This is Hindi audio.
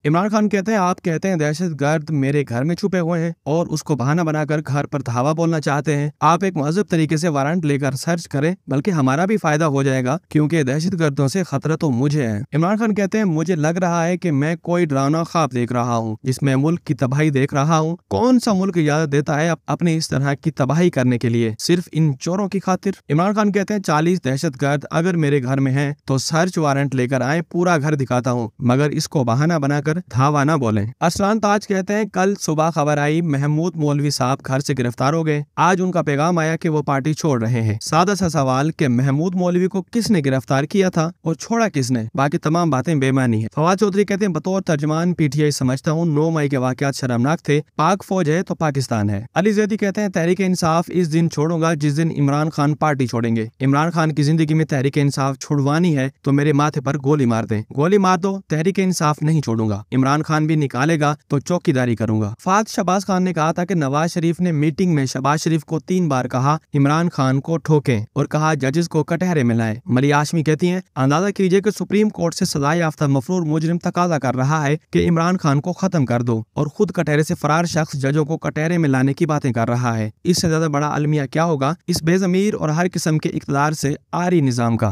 इमरान खान कहते हैं, आप कहते हैं दहशतगर्द मेरे घर में छुपे हुए हैं और उसको बहाना बनाकर घर पर धावा बोलना चाहते हैं। आप एक महजूब तरीके से वारंट लेकर सर्च करें, बल्कि हमारा भी फायदा हो जाएगा, क्योंकि दहशतगर्दों से खतरा तो मुझे है। इमरान खान कहते हैं, मुझे लग रहा है कि मैं कोई डरावना ख्वाब देख रहा हूँ जिसमें मुल्क की तबाही देख रहा हूँ। कौन सा मुल्क इजाजत देता है अपनी इस तरह की तबाही करने के लिए, सिर्फ इन चोरों की खातिर। इमरान खान कहते हैं, 40 दहशतगर्द अगर मेरे घर में हैं तो सर्च वारंट लेकर आए, पूरा घर दिखाता हूँ, मगर इसको बहाना बनाकर धावा न बोलें। अरसलान ताज कहते हैं, कल सुबह खबर आई महमूद मौलवी साहब घर से गिरफ्तार हो गए। आज उनका पैगाम आया कि वो पार्टी छोड़ रहे हैं। सादा सा सवाल कि महमूद मौलवी को किसने गिरफ्तार किया था और छोड़ा किसने, बाकी तमाम बातें बेमानी है। फवाद चौधरी कहते हैं, बतौर तर्जमान पीटीआई समझता हूँ 9 मई के वाकयात शर्मनाक थे। पाक फौज है तो पाकिस्तान है। अली जैदी कहते हैं, तहरीक इंसाफ इस दिन छोड़ूंगा जिस दिन इमरान खान पार्टी छोड़ेंगे। इमरान खान की जिंदगी में तहरीक इंसाफ छुड़वानी है तो मेरे माथे पर गोली मार दें, गोली मार दो, तहरीक इंसाफ नहीं छोड़ूंगा। इमरान खान भी निकालेगा तो चौकीदारी करूंगा। फात शहबाज खान ने कहा था कि नवाज शरीफ ने मीटिंग में शहबाज शरीफ को 3 बार कहा इमरान खान को ठोकें और कहा जजेस को कटहरे में लाएं। मलिया हाशमी कहती हैं, अंदाजा कीजिए कि सुप्रीम कोर्ट से सजा याफ्ता मफरूर मुजरिम तकाजा कर रहा है कि इमरान खान को खत्म कर दो, और खुद कटहरे से फरार शख्स जजों को कटहरे में लाने की बातें कर रहा है। इससे ज्यादा बड़ा अलमिया क्या होगा इस बेजमीर और हर किस्म के इक़्तिदार से आरी निजाम का।